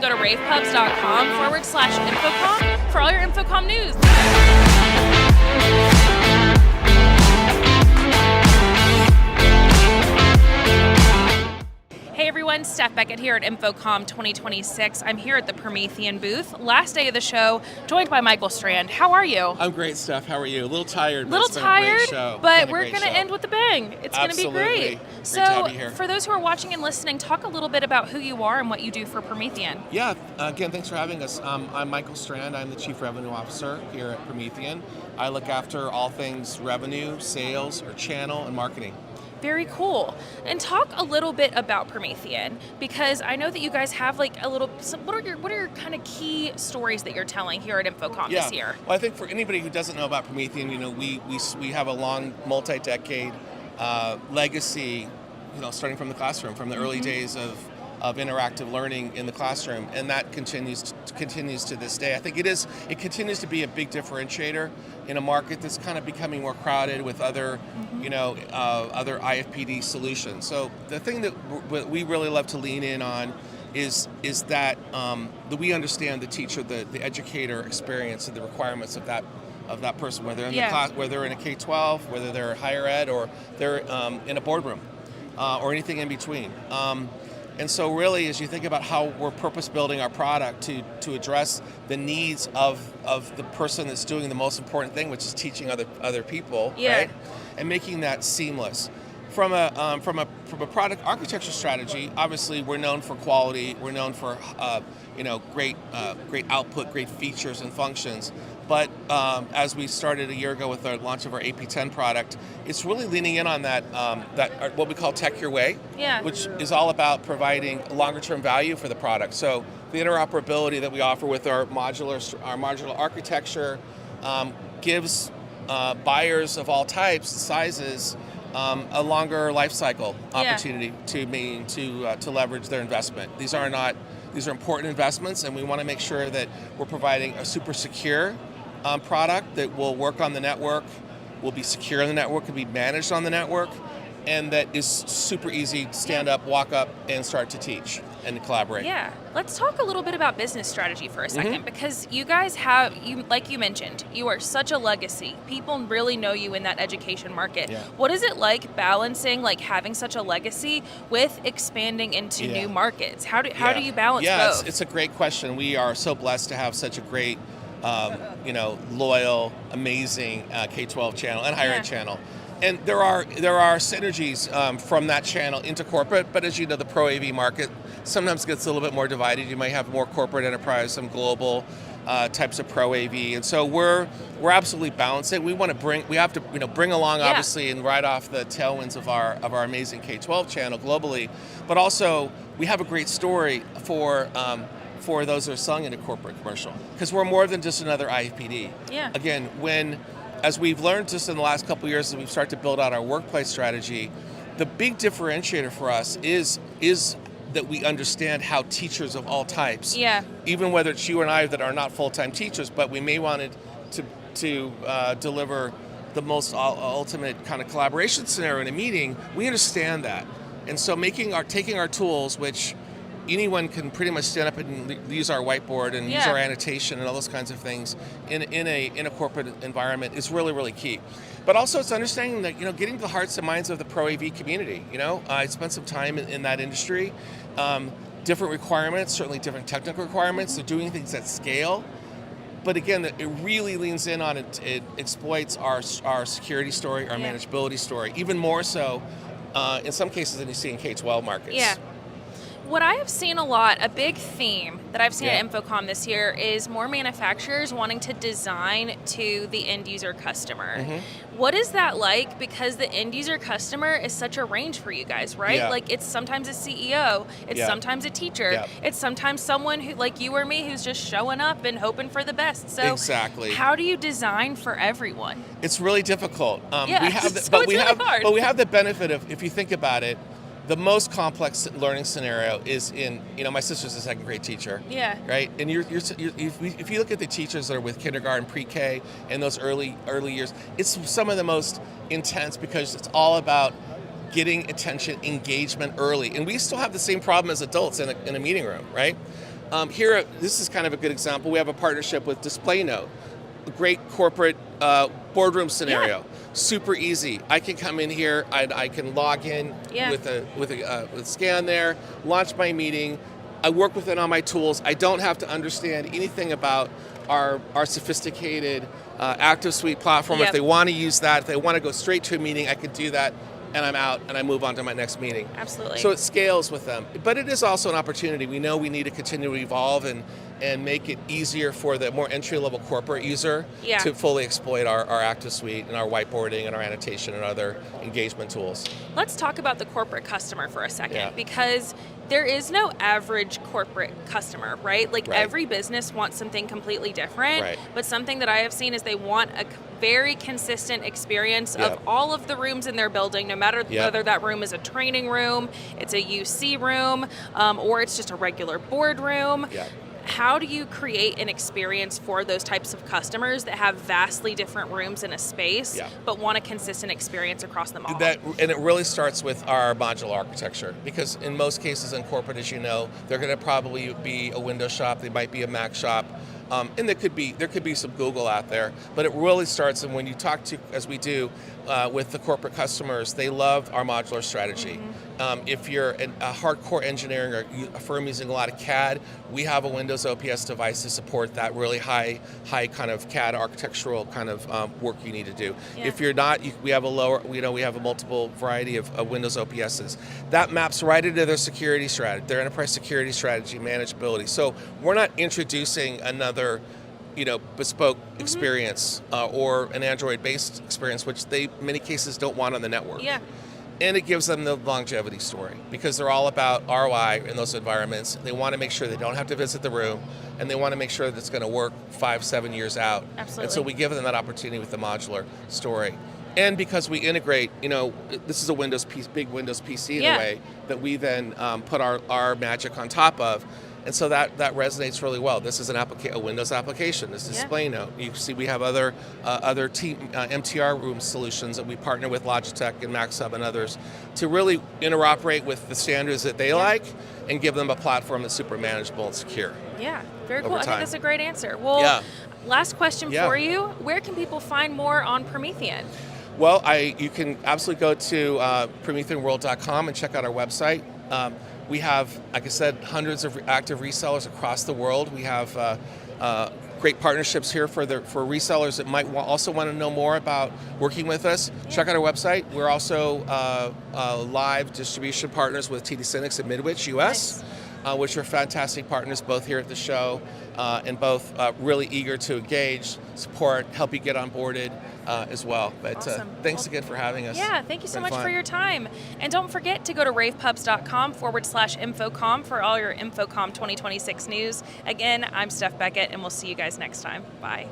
go to ravepubs.com/InfoComm for all your InfoComm news. Hey everyone, Steph Beckett here at InfoComm 2026. I'm here at the Promethean booth. Last day of the show, joined by Michael Strand. How are you? I'm great, Steph. How are you? A little tired, but Little it's been tired, a great show. but we're going to end with a bang. It's going to be great. Great So, to have you here. for those who are watching and listening, talk a little bit about who you are and what you do for Promethean. Yeah, again, thanks for having us. I'm Michael Strand. I'm the Chief Revenue Officer here at Promethean. I look after all things revenue, sales, or channel, and marketing. Very cool. And talk a little bit about Promethean, because I know that you guys have what are your kind of key stories that you're telling here at InfoComm this year? Well, I think for anybody who doesn't know about Promethean, we have a long multi-decade legacy, starting from the classroom, from the early days of interactive learning in the classroom, and that continues to this day. I think it continues to be a big differentiator in a market that's kind of becoming more crowded with other other IFPD solutions. So the thing that we really love to lean in on is that we understand the teacher, the educator experience and the requirements of that person, whether in the class, whether in a K-12, whether they're higher ed, or they're in a boardroom, or anything in between. And so really, as you think about how we're purpose building our product to address the needs of the person that's doing the most important thing, which is teaching other people, right? And making that seamless. From a product architecture strategy, obviously we're known for quality, we're known for great output, great features and functions. But as we started a year ago with the launch of our AP10 product, it's really leaning in on that what we call Tech Your Way, which is all about providing longer-term value for the product. So the interoperability that we offer with our modular architecture gives buyers of all types, sizes, a longer life cycle opportunity to leverage their investment. These are important investments, and we want to make sure that we're providing a super secure product that will work on the network, will be secure on the network, can be managed on the network, and that is super easy to stand up, walk up, and start to teach and to collaborate. Yeah. Let's talk a little bit about business strategy for a second, because you guys have, like you mentioned, you are such a legacy. People really know you in that education market. Yeah. What is it like balancing having such a legacy with expanding into new markets? How do you balance both? Yeah, it's a great question. We are so blessed to have such a great loyal, amazing K-12 channel and higher ed channel. And there are synergies from that channel into corporate, but as you know, the rAVe market sometimes gets a little bit more divided. You might have more corporate enterprise, some global types of rAVe, and so we're absolutely balancing. We have to bring along obviously and ride off the tailwinds of our amazing K-12 channel globally, but also we have a great story for those that are selling into corporate commercial, because we're more than just another IFPD. Yeah. Again, as we've learned just in the last couple of years, as we've started to build out our workplace strategy, the big differentiator for us is that we understand how teachers of all types, even whether it's you and I that are not full-time teachers, but we may want to deliver the most ultimate kind of collaboration scenario in a meeting, we understand that. And so taking our tools, which anyone can pretty much stand up and use our whiteboard and use our annotation and all those kinds of things in a corporate environment is really, really key. But also it's understanding that, getting to the hearts and minds of the rAVe community. I spent some time in that industry. Different requirements, certainly different technical requirements. They're doing things at scale. But again, it really leans in on it. It exploits our security story, our manageability story, even more so in some cases than you see in K-12 markets. Yeah. What I have seen a lot, a big theme that I've seen at InfoComm this year is more manufacturers wanting to design to the end user customer. What is that like? Because the end user customer is such a range for you guys, right? Yeah. It's sometimes a CEO, it's sometimes a teacher, it's sometimes someone who, like you or me, who's just showing up and hoping for the best. So exactly. How do you design for everyone? It's really difficult. But we have the benefit of, if you think about it, the most complex learning scenario is in, my sister's a second grade teacher. Yeah. Right? And if you look at the teachers that are with kindergarten, pre-K, and those early years, it's some of the most intense because it's all about getting attention, engagement early. And we still have the same problem as adults in a meeting room, right? Here, this is kind of a good example. We have a partnership with DisplayNote, a great corporate boardroom scenario. Yeah. Super easy. I can come in here. I can log in with a scan there, launch my meeting. I work with it on my tools. I don't have to understand anything about our sophisticated Active Suite platform. Yep. If they want to use that, if they want to go straight to a meeting, I could do that, and I'm out, and I move on to my next meeting. Absolutely. So it scales with them. But it is also an opportunity. We know we need to continue to evolve and make it easier for the more entry-level corporate user to fully exploit our Active Suite and our whiteboarding and our annotation and other engagement tools. Let's talk about the corporate customer for a second, because there is no average corporate customer, right? Like every business wants something completely different, but something that I have seen is they want a very consistent experience of all of the rooms in their building, no matter whether that room is a training room, it's a UC room, or it's just a regular boardroom. How do you create an experience for those types of customers that have vastly different rooms in a space, but want a consistent experience across them all? And it really starts with our modular architecture, because in most cases in corporate, as you know, they're going to probably be a Windows shop, they might be a Mac shop, and there could be some Google out there, but it really starts, and when you talk to, as we do, with the corporate customers, they love our modular strategy. If you're a hardcore engineering or a firm using a lot of CAD, we have a Windows OPS device to support that really high kind of CAD architectural kind of work you need to do. If you're not, we have a multiple variety of Windows OPSs. That maps right into their security strategy, their enterprise security strategy, manageability. So we're not introducing another bespoke experience or an Android-based experience, which they, in many cases, don't want on the network. And it gives them the longevity story, because they're all about ROI in those environments. They want to make sure they don't have to visit the room, and they want to make sure that it's going to work 5-7 years out. Absolutely. And so we give them that opportunity with the modular story. And because we integrate, this is a big Windows PC in a way that we then put our magic on top of. And so that resonates really well. This is a Windows application. This is DisplayNote. You see, we have other MTR room solutions that we partner with Logitech and MaxHub and others to really interoperate with the standards that they like and give them a platform that's super manageable and secure. Yeah, very cool. I think that's a great answer. Well, last question for you. Where can people find more on Promethean? Well, you can absolutely go to PrometheanWorld.com and check out our website. We have, like I said, hundreds of active resellers across the world. We have great partnerships here for resellers that might also want to know more about working with us. Check out our website. We're also live distribution partners with TD SYNNEX and Midwich US, which are fantastic partners both here at the show and both really eager to engage, support, help you get onboarded as well. But thanks again for having us. Yeah, thank you so much for your time. And don't forget to go to ravepubs.com/InfoComm for all your InfoComm 2026 news. Again, I'm Steph Beckett, and we'll see you guys next time. Bye.